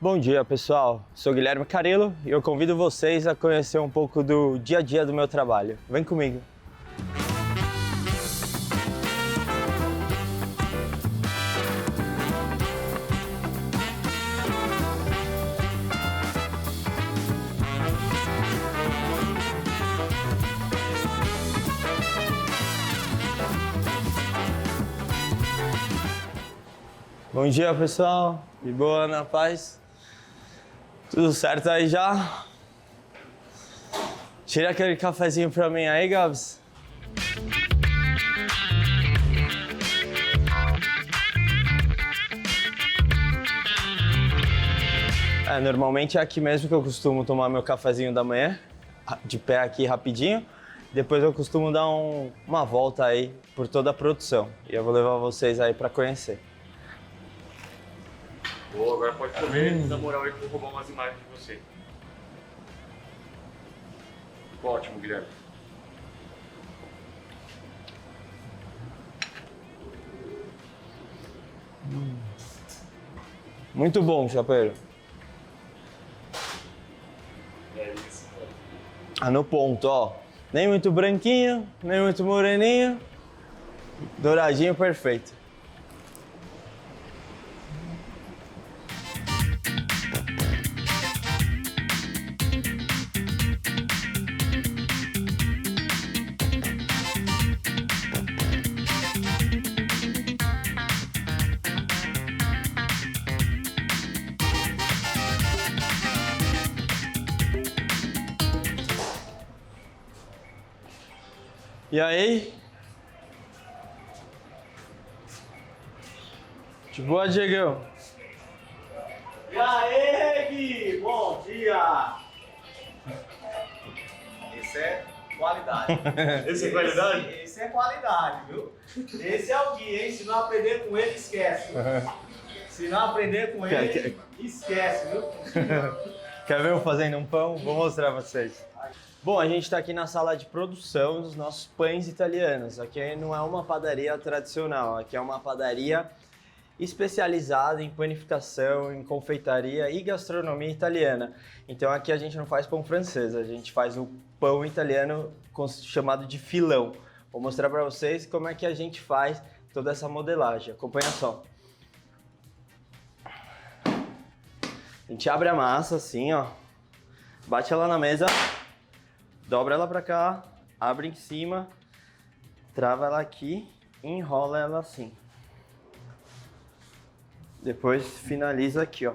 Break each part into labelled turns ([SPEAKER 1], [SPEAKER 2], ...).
[SPEAKER 1] Bom dia, pessoal. Sou Guilherme Carilo e eu convido vocês a conhecer um pouco do dia a dia do meu trabalho. Vem comigo. Bom dia, pessoal. De boa, na paz? Tudo certo aí já? Tira aquele cafezinho pra mim aí, Gabs. Normalmente é aqui mesmo que eu costumo tomar meu cafezinho da manhã, de pé aqui rapidinho. Depois eu costumo dar uma volta aí por toda a produção e eu vou levar vocês aí pra conhecer.
[SPEAKER 2] Boa, agora pode comer, dá moral aí que eu vou roubar umas imagens de você. Ótimo, Guilherme.
[SPEAKER 1] Muito bom, chapeiro.
[SPEAKER 2] É isso, cara.
[SPEAKER 1] Ah, no ponto, ó. Nem muito branquinho, nem muito moreninho. Douradinho perfeito. E aí? De boa, Diegão?
[SPEAKER 3] E aí, Gui? Bom dia! Esse é qualidade.
[SPEAKER 2] Esse é qualidade?
[SPEAKER 3] Esse é qualidade, viu? Esse é o Gui, hein? Se não aprender com ele, esquece. Viu? Se não aprender com ele, esquece, viu?
[SPEAKER 1] Quer ver eu fazendo um pão? Vou mostrar pra vocês. Bom, a gente está aqui na sala de produção dos nossos pães italianos. Aqui não é uma padaria tradicional, aqui é uma padaria especializada em panificação, em confeitaria e gastronomia italiana. Então aqui a gente não faz pão francês, a gente faz o pão italiano chamado de filão. Vou mostrar para vocês como é que a gente faz toda essa modelagem. Acompanha só. A gente abre a massa assim, ó, bate ela na mesa, dobra ela pra cá, abre em cima, trava ela aqui e enrola ela assim. Depois finaliza aqui, ó.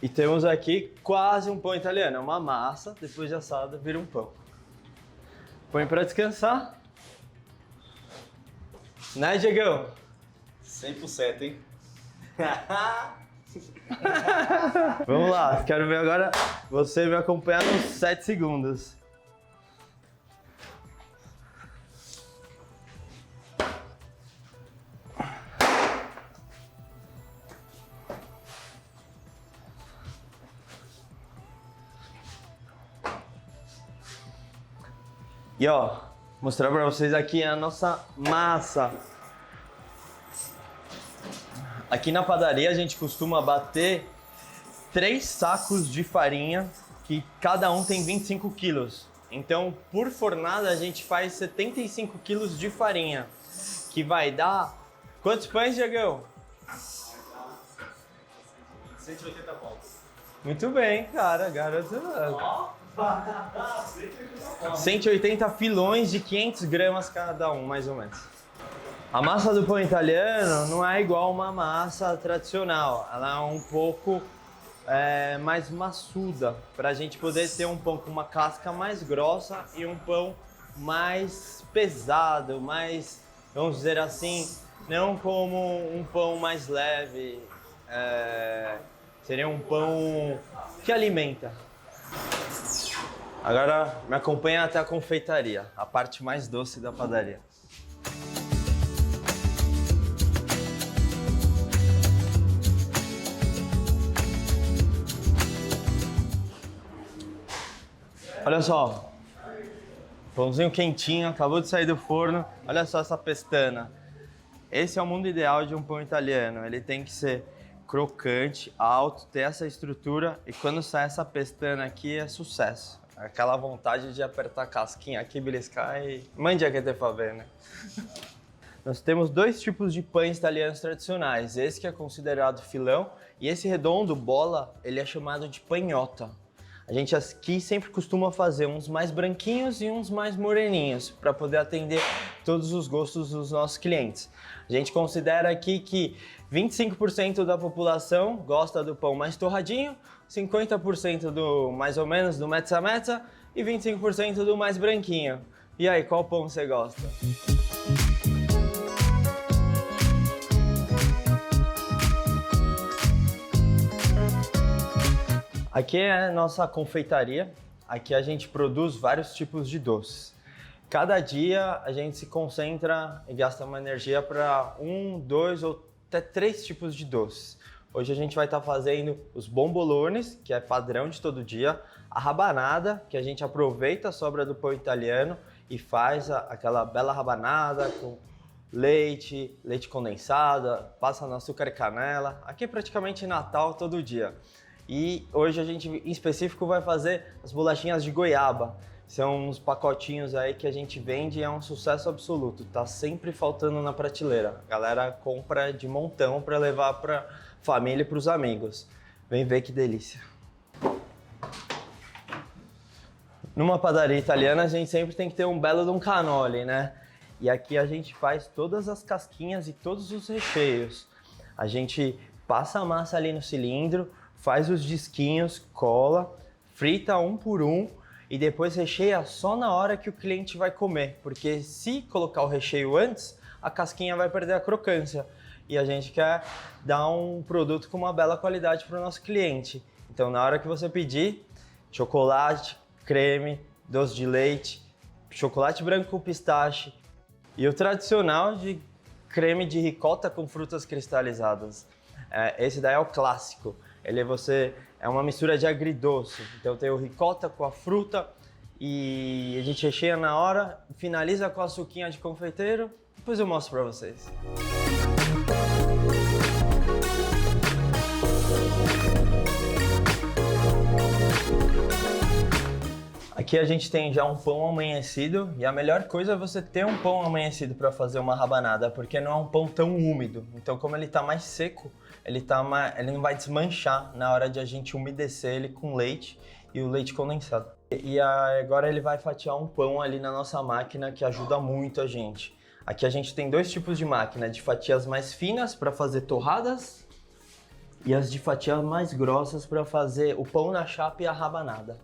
[SPEAKER 1] E temos aqui quase um pão italiano, é uma massa, depois de assada vira um pão. Põe pra descansar. Né, Diegão?
[SPEAKER 3] 100%, hein?
[SPEAKER 1] Vamos lá, quero ver agora você me acompanhar nos 7 segundos. E ó, mostrar pra vocês aqui a nossa massa. Aqui na padaria a gente costuma bater 3 sacos de farinha, que cada um tem 25 quilos. Então, por fornada, a gente faz 75 quilos de farinha, que vai dar... Quantos pães, Diegão?
[SPEAKER 3] 180 pontos.
[SPEAKER 1] Muito bem, cara, garoto. 180 filões de 500 gramas cada um, mais ou menos. A massa do pão italiano não é igual uma massa tradicional, ela é um pouco mais maçuda, para a gente poder ter um pão com uma casca mais grossa e um pão mais pesado, mais, vamos dizer assim, não como um pão mais leve, seria um pão que alimenta. Agora me acompanha até a confeitaria, a parte mais doce da padaria. Olha só, pãozinho quentinho, acabou de sair do forno. Olha só essa pestana. Esse é o mundo ideal de um pão italiano. Ele tem que ser crocante, alto, ter essa estrutura e quando sai essa pestana aqui é sucesso. Aquela vontade de apertar a casquinha aqui, beliscar e mandia que te favor, né? Nós temos dois tipos de pães italianos tradicionais, esse que é considerado filão e esse redondo, bola, ele é chamado de panhotta. A gente aqui sempre costuma fazer uns mais branquinhos e uns mais moreninhos para poder atender todos os gostos dos nossos clientes. A gente considera aqui que 25% da população gosta do pão mais torradinho, 50% do mais ou menos do mezza-mezza e 25% do mais branquinho. E aí, qual pão você gosta? Aqui é a nossa confeitaria, aqui a gente produz vários tipos de doces. Cada dia a gente se concentra e gasta uma energia para 1, 2 ou até 3 tipos de doces. Hoje a gente vai estar fazendo os bombolones, que é padrão de todo dia, a rabanada, que a gente aproveita a sobra do pão italiano e faz aquela bela rabanada com leite condensado, passa no açúcar e canela. Aqui é praticamente Natal todo dia. E hoje a gente, em específico, vai fazer as bolachinhas de goiaba. São uns pacotinhos aí que a gente vende e é um sucesso absoluto. Tá sempre faltando na prateleira. A galera compra de montão para levar para família e para os amigos. Vem ver que delícia. Numa padaria italiana a gente sempre tem que ter um belo de um cannoli, né? E aqui a gente faz todas as casquinhas e todos os recheios. A gente passa a massa ali no cilindro, faz os disquinhos, cola, frita um por um e depois recheia só na hora que o cliente vai comer, porque se colocar o recheio antes, a casquinha vai perder a crocância e a gente quer dar um produto com uma bela qualidade para o nosso cliente. Então, na hora que você pedir, chocolate, creme, doce de leite, chocolate branco com pistache e o tradicional de creme de ricota com frutas cristalizadas. Esse daí é o clássico. É uma mistura de agridoce, então tem o ricota com a fruta e a gente recheia na hora, finaliza com a suquinha de confeiteiro, depois eu mostro para vocês. Aqui a gente tem já um pão amanhecido e a melhor coisa é você ter um pão amanhecido para fazer uma rabanada, porque não é um pão tão úmido, então como ele está mais seco, ele não vai desmanchar na hora de a gente umedecer ele com leite e o leite condensado. E agora ele vai fatiar um pão ali na nossa máquina que ajuda muito a gente. Aqui a gente tem dois tipos de máquina, de fatias mais finas para fazer torradas e as de fatias mais grossas para fazer o pão na chapa e a rabanada.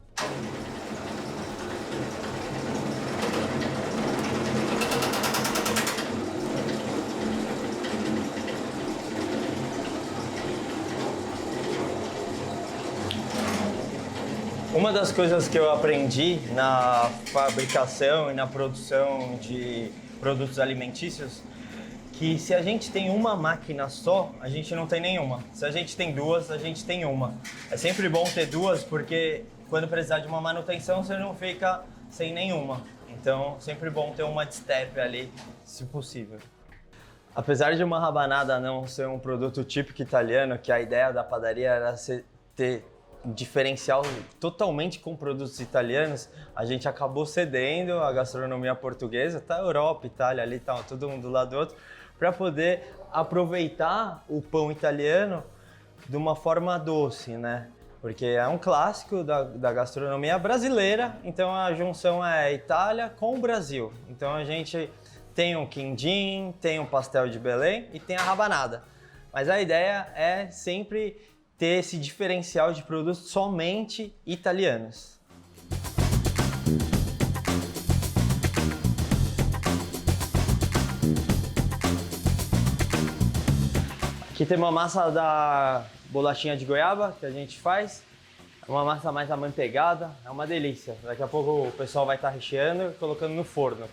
[SPEAKER 1] Uma das coisas que eu aprendi na fabricação e na produção de produtos alimentícios, que se a gente tem uma máquina só, a gente não tem nenhuma. Se a gente tem duas, a gente tem uma. É sempre bom ter duas, porque quando precisar de uma manutenção, você não fica sem nenhuma. Então, sempre bom ter uma de step ali, se possível. Apesar de uma rabanada não ser um produto típico italiano, que a ideia da padaria era ter diferencial totalmente com produtos italianos, a gente acabou cedendo a gastronomia portuguesa, tá? Europa, Itália, ali tá todo um do lado do outro, para poder aproveitar o pão italiano de uma forma doce, né? Porque é um clássico da gastronomia brasileira, então a junção é Itália com o Brasil. Então a gente tem o quindim, tem o pastel de Belém e tem a rabanada. Mas a ideia é sempre ter esse diferencial de produtos somente italianos. Aqui tem uma massa da bolachinha de goiaba que a gente faz. É uma massa mais amanteigada, é uma delícia. Daqui a pouco o pessoal vai estar recheando e colocando no forno.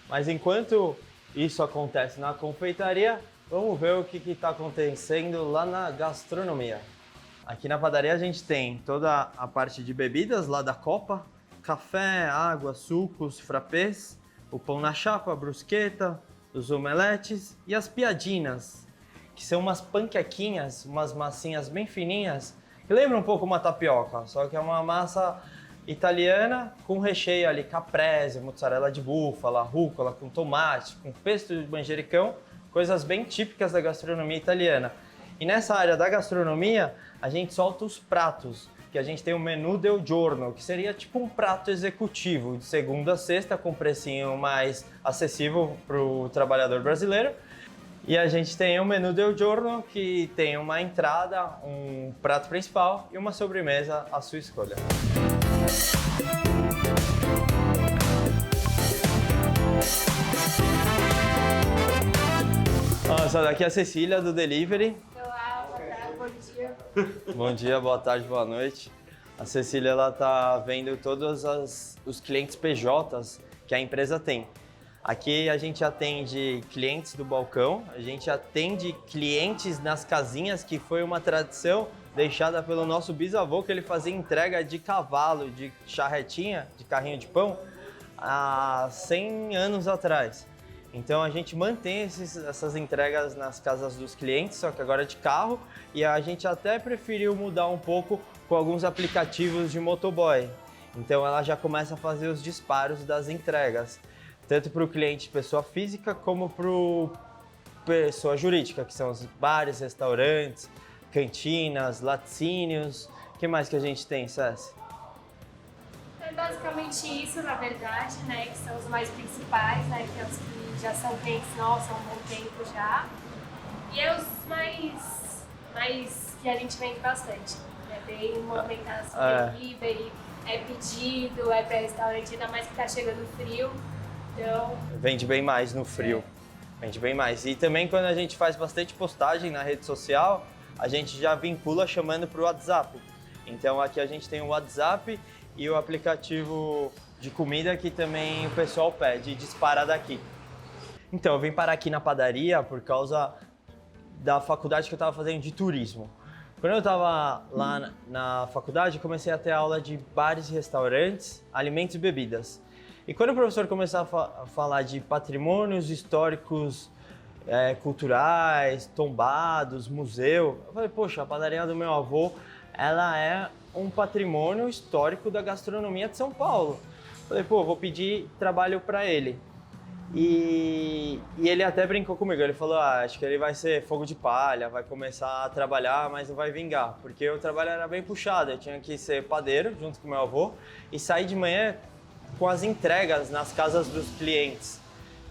[SPEAKER 1] Mas enquanto isso acontece na confeitaria, vamos ver o que está acontecendo lá na gastronomia. Aqui na padaria a gente tem toda a parte de bebidas lá da copa, café, água, sucos, frappés, o pão na chapa, a brusqueta, os omeletes e as piadinas, que são umas panquequinhas, umas massinhas bem fininhas, que lembram um pouco uma tapioca, só que é uma massa italiana com recheio ali, caprese, mozzarella de búfala, rúcula, com tomate, com pesto de manjericão, coisas bem típicas da gastronomia italiana. E nessa área da gastronomia, a gente solta os pratos, que a gente tem o menu del giorno, que seria tipo um prato executivo, de segunda a sexta, com precinho mais acessível para o trabalhador brasileiro. E a gente tem o menu del giorno, que tem uma entrada, um prato principal e uma sobremesa à sua escolha. Essa daqui é a Cecília, do Delivery.
[SPEAKER 4] Olá, boa tarde, bom dia.
[SPEAKER 1] Bom dia, boa tarde, boa noite. A Cecília, ela tá vendo todos os clientes PJs que a empresa tem. Aqui a gente atende clientes do balcão, a gente atende clientes nas casinhas, que foi uma tradição deixada pelo nosso bisavô, que ele fazia entrega de cavalo, de charretinha, de carrinho de pão, há 100 anos atrás. Então a gente mantém essas entregas nas casas dos clientes, só que agora de carro, e a gente até preferiu mudar um pouco com alguns aplicativos de motoboy. Então ela já começa a fazer os disparos das entregas, tanto para o cliente pessoa física como para o pessoa jurídica, que são os bares, restaurantes, cantinas, laticínios. O que mais que a gente tem, César?
[SPEAKER 4] É basicamente isso, na verdade, né, que são os mais principais, né, que é os que já são clientes nossos há um bom tempo já. E é os mais que a gente vende bastante. É bem movimentação, delivery, é pedido, é para restaurante, ainda mais que tá chegando frio. Então...
[SPEAKER 1] Vende bem mais no frio, vende bem mais. E também quando a gente faz bastante postagem na rede social, a gente já vincula chamando para o WhatsApp. Então aqui a gente tem o WhatsApp e o aplicativo de comida que também o pessoal pede e dispara daqui. Então eu vim parar aqui na padaria por causa da faculdade que eu estava fazendo de turismo. Quando eu estava lá na faculdade, eu comecei a ter aula de bares e restaurantes, alimentos e bebidas. E quando o professor começou a falar de patrimônios históricos, culturais, tombados, museu, eu falei, poxa, a padaria do meu avô, ela é um patrimônio histórico da gastronomia de São Paulo. Eu falei, pô, vou pedir trabalho para ele. E ele até brincou comigo, ele falou, acho que ele vai ser fogo de palha, vai começar a trabalhar, mas não vai vingar. Porque o trabalho era bem puxado, eu tinha que ser padeiro junto com meu avô e sair de manhã com as entregas nas casas dos clientes,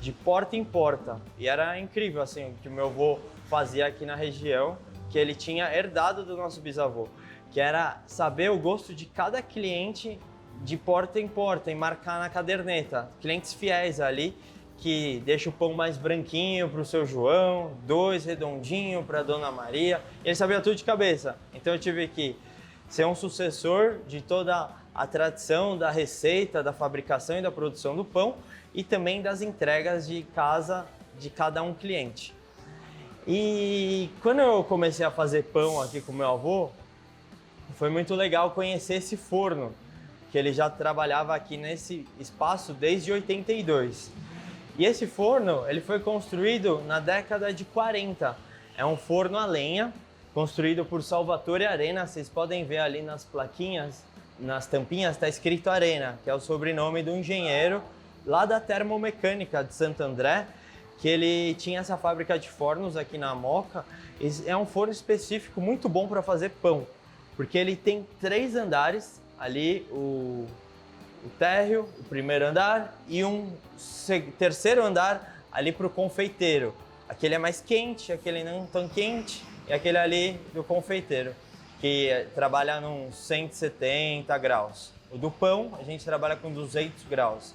[SPEAKER 1] de porta em porta. E era incrível assim, o que o meu avô fazia aqui na região, que ele tinha herdado do nosso bisavô, que era saber o gosto de cada cliente de porta em porta e marcar na caderneta. Clientes fiéis ali, que deixa o pão mais branquinho para o seu João, 2 redondinho para a Dona Maria. Ele sabia tudo de cabeça. Então eu tive que ser um sucessor de toda a tradição da receita, da fabricação e da produção do pão e também das entregas de casa de cada um cliente. E quando eu comecei a fazer pão aqui com meu avô, foi muito legal conhecer esse forno, que ele já trabalhava aqui nesse espaço desde 82. E esse forno, ele foi construído na década de 40. É um forno a lenha, construído por Salvatore Arena. Vocês podem ver ali nas plaquinhas, nas tampinhas, está escrito Arena, que é o sobrenome do engenheiro lá da Termomecânica de Santo André, que ele tinha essa fábrica de fornos aqui na Moca. É um forno específico muito bom para fazer pão, porque ele tem 3 andares, ali o térreo, o primeiro andar, e um terceiro andar ali para o confeiteiro. Aquele é mais quente, aquele não tão quente, e aquele ali do confeiteiro, que trabalha nos 170 graus. O do pão, a gente trabalha com 200 graus.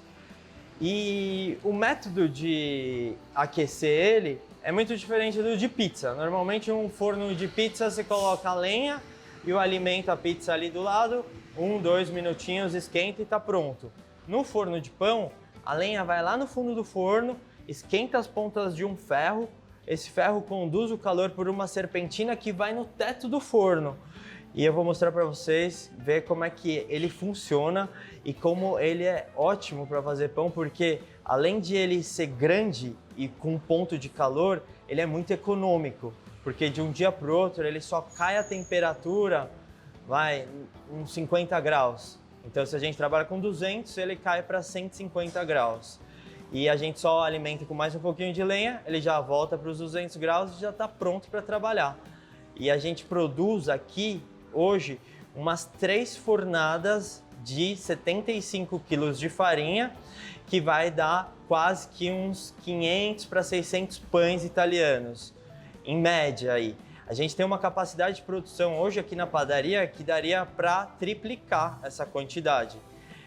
[SPEAKER 1] E o método de aquecer ele é muito diferente do de pizza. Normalmente um forno de pizza você coloca a lenha e o alimento, a pizza ali do lado, 1, 2 minutinhos, esquenta e tá pronto. No forno de pão, a lenha vai lá no fundo do forno, esquenta as pontas de um ferro, esse ferro conduz o calor por uma serpentina que vai no teto do forno. E eu vou mostrar para vocês, ver como é que ele funciona e como ele é ótimo para fazer pão, porque além de ele ser grande e com ponto de calor, ele é muito econômico. porque de um dia para o outro ele só cai a temperatura, vai, uns 50 graus. Então se a gente trabalha com 200, ele cai para 150 graus. E a gente só alimenta com mais um pouquinho de lenha, ele já volta para os 200 graus e já está pronto para trabalhar. E a gente produz aqui, hoje, umas 3 fornadas de 75 quilos de farinha, que vai dar quase que uns 500 para 600 pães italianos, em média aí. A gente tem uma capacidade de produção hoje aqui na padaria que daria para triplicar essa quantidade.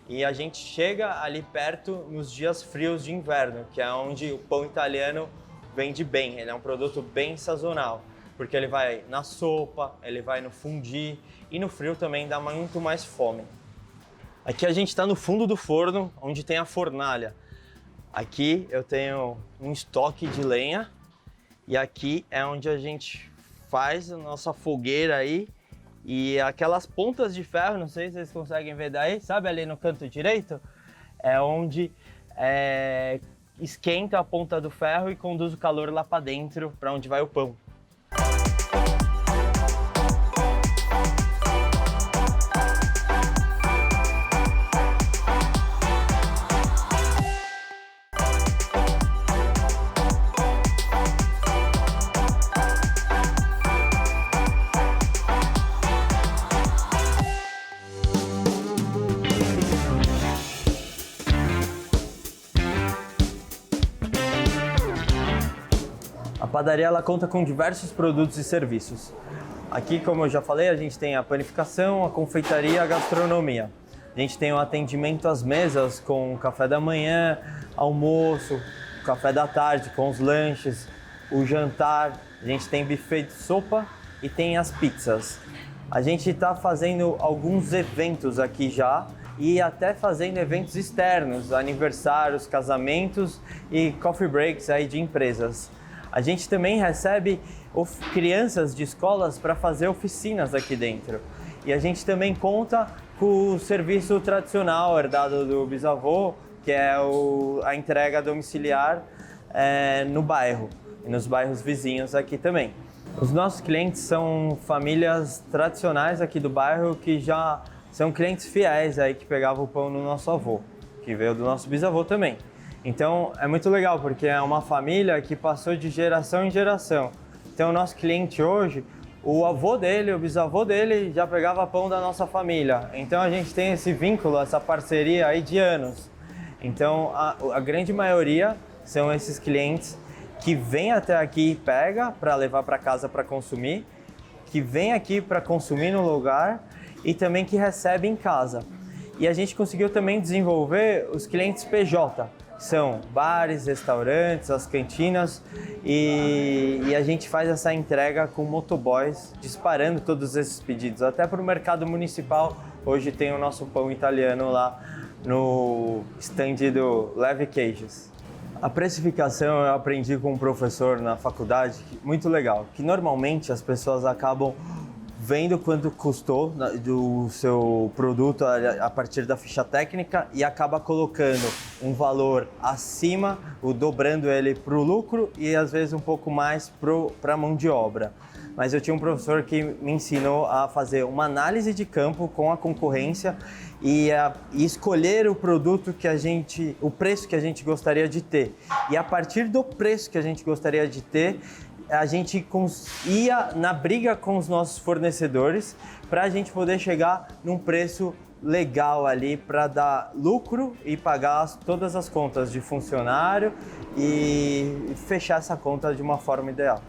[SPEAKER 1] E a gente chega ali perto nos dias frios de inverno, que é onde o pão italiano vende bem. Ele é um produto bem sazonal, porque ele vai na sopa, ele vai no fondue e no frio também dá muito mais fome. Aqui a gente está no fundo do forno, onde tem a fornalha. Aqui eu tenho um estoque de lenha e aqui é onde a gente faz a nossa fogueira aí. E aquelas pontas de ferro, não sei se vocês conseguem ver daí, sabe ali no canto direito? É onde esquenta a ponta do ferro e conduz o calor lá para dentro, para onde vai o pão. A padaria ela conta com diversos produtos e serviços. Aqui, como eu já falei, a gente tem a panificação, a confeitaria e a gastronomia. A gente tem o atendimento às mesas com café da manhã, almoço, café da tarde com os lanches, o jantar. A gente tem buffet de sopa e tem as pizzas. A gente está fazendo alguns eventos aqui já e até fazendo eventos externos, aniversários, casamentos e coffee breaks aí de empresas. A gente também recebe crianças de escolas para fazer oficinas aqui dentro. E a gente também conta com o serviço tradicional herdado do bisavô, que é a entrega domiciliar no bairro e nos bairros vizinhos aqui também. Os nossos clientes são famílias tradicionais aqui do bairro que já são clientes fiéis aí que pegavam o pão do nosso avô, que veio do nosso bisavô também. Então é muito legal porque é uma família que passou de geração em geração. Então o nosso cliente hoje, o avô dele, o bisavô dele já pegava pão da nossa família. Então a gente tem esse vínculo, essa parceria aí de anos. Então a grande maioria são esses clientes que vêm até aqui e pega para levar para casa para consumir, que vêm aqui para consumir no lugar e também que recebe em casa. E a gente conseguiu também desenvolver os clientes PJ, que são bares, restaurantes, as cantinas, e a gente faz essa entrega com motoboys disparando todos esses pedidos. Até para o mercado municipal, hoje tem o nosso pão italiano lá no stand do Leve Queijos. A precificação eu aprendi com um professor na faculdade, muito legal, que normalmente as pessoas acabam vendo quanto custou do seu produto a partir da ficha técnica e acaba colocando um valor acima, dobrando ele para o lucro e às vezes um pouco mais para a mão de obra. Mas eu tinha um professor que me ensinou a fazer uma análise de campo com a concorrência e escolher o produto o preço que a gente gostaria de ter. E a partir do preço que a gente gostaria de ter, a gente ia na briga com os nossos fornecedores para a gente poder chegar num preço legal ali para dar lucro e pagar todas as contas de funcionário e fechar essa conta de uma forma ideal.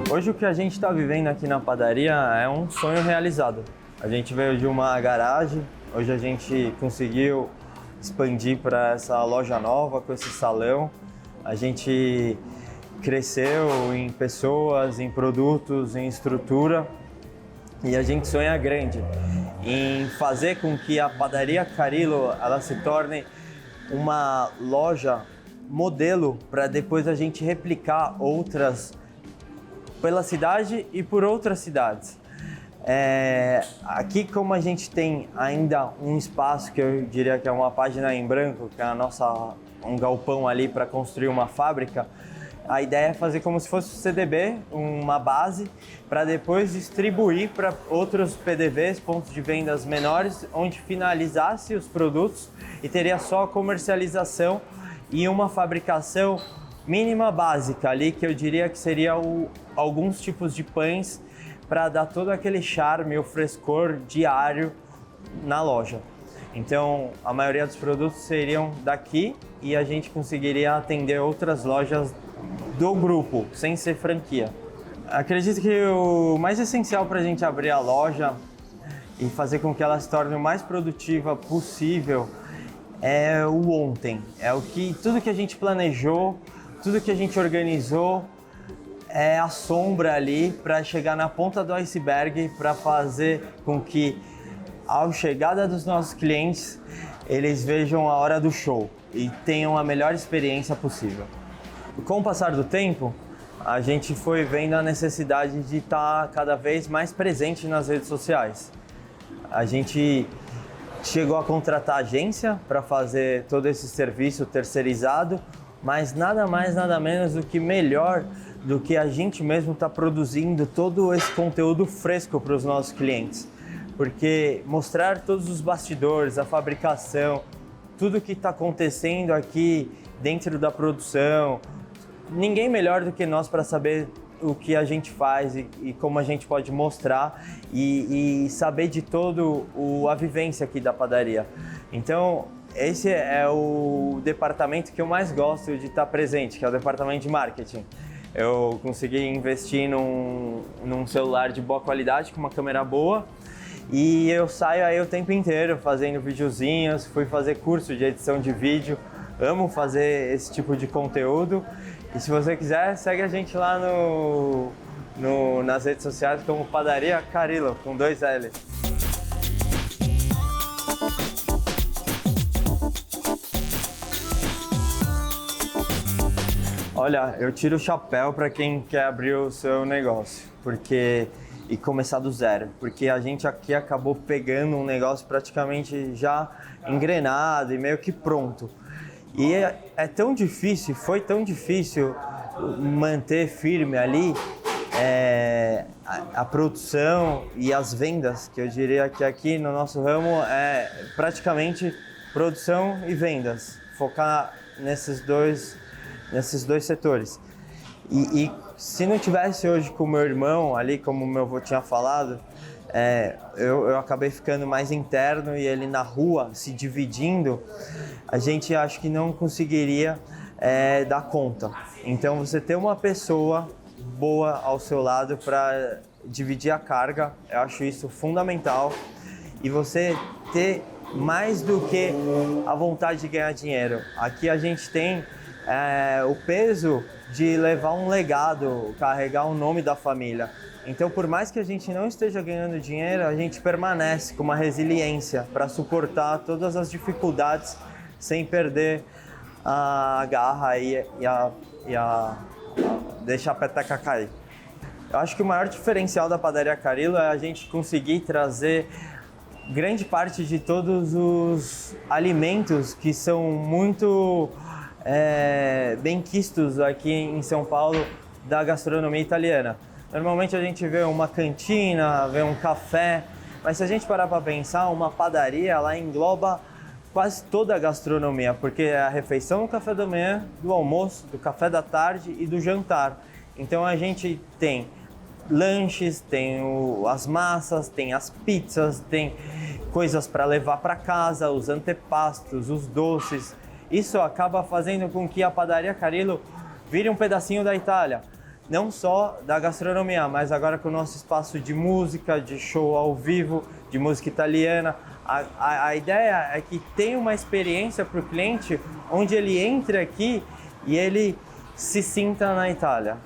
[SPEAKER 1] Hoje o que a gente está vivendo aqui na padaria é um sonho realizado. A gente veio de uma garagem. Hoje a gente conseguiu expandir para essa loja nova, com esse salão. A gente cresceu em pessoas, em produtos, em estrutura e a gente sonha grande em fazer com que a Padaria Carillo ela se torne uma loja modelo para depois a gente replicar outras pela cidade e por outras cidades. Aqui, como a gente tem ainda um espaço que eu diria que é uma página em branco, que é um galpão ali para construir uma fábrica, a ideia é fazer como se fosse o CDB, uma base, para depois distribuir para outros PDVs, pontos de vendas menores, onde finalizasse os produtos e teria só a comercialização e uma fabricação mínima básica ali, que eu diria que seria alguns tipos de pães para dar todo aquele charme, o frescor diário na loja. Então, a maioria dos produtos seriam daqui e a gente conseguiria atender outras lojas do grupo, sem ser franquia. Acredito que o mais essencial para a gente abrir a loja e fazer com que ela se torne o mais produtiva possível é o ontem. Tudo que a gente planejou, tudo que a gente organizou, é a sombra ali para chegar na ponta do iceberg, para fazer com que, ao chegada dos nossos clientes, eles vejam a hora do show e tenham a melhor experiência possível. Com o passar do tempo, a gente foi vendo a necessidade de estar cada vez mais presente nas redes sociais. A gente chegou a contratar agência para fazer todo esse serviço terceirizado, mas nada mais, nada menos do que melhor do que a gente mesmo está produzindo todo esse conteúdo fresco para os nossos clientes. Porque mostrar todos os bastidores, a fabricação, tudo que está acontecendo aqui dentro da produção, ninguém melhor do que nós para saber o que a gente faz e como a gente pode mostrar e saber de todo a vivência aqui da padaria. Então, esse é o departamento que eu mais gosto de estar presente, que é o departamento de marketing. Eu consegui investir num celular de boa qualidade, com uma câmera boa, e eu saio aí o tempo inteiro fazendo videozinhos, fui fazer curso de edição de vídeo, amo fazer esse tipo de conteúdo. E se você quiser, segue a gente lá nas redes sociais como Padaria Carilo, com 2 L. Olha, eu tiro o chapéu para quem quer abrir o seu negócio, e começar do zero, porque a gente aqui acabou pegando um negócio praticamente já engrenado e meio que pronto. E é tão difícil, foi tão difícil manter firme ali a produção e as vendas, que eu diria que aqui no nosso ramo é praticamente produção e vendas, focar nesses dois setores. E se não tivesse hoje com o meu irmão ali, como o meu avô tinha falado, eu acabei ficando mais interno e ele na rua, se dividindo, a gente acho que não conseguiria dar conta. Então você ter uma pessoa boa ao seu lado para dividir a carga, eu acho isso fundamental. E você ter mais do que a vontade de ganhar dinheiro. Aqui a gente tem o peso de levar um legado, carregar o nome da família. Então, por mais que a gente não esteja ganhando dinheiro, a gente permanece com uma resiliência para suportar todas as dificuldades sem perder a garra e deixar a peteca cair. Eu acho que o maior diferencial da Padaria Carilo é a gente conseguir trazer grande parte de todos os alimentos que são muito bem quistos aqui em São Paulo da gastronomia italiana. Normalmente a gente vê uma cantina, vê um café, mas se a gente parar para pensar, uma padaria ela engloba quase toda a gastronomia, porque é a refeição do café da manhã, do almoço, do café da tarde e do jantar. Então a gente tem lanches, tem as massas, tem as pizzas, tem coisas para levar para casa, os antepastos, os doces. Isso acaba fazendo com que a Padaria Carilo vire um pedacinho da Itália. Não só da gastronomia, mas agora com o nosso espaço de música, de show ao vivo, de música italiana. A ideia é que tenha uma experiência para o cliente onde ele entre aqui e ele se sinta na Itália.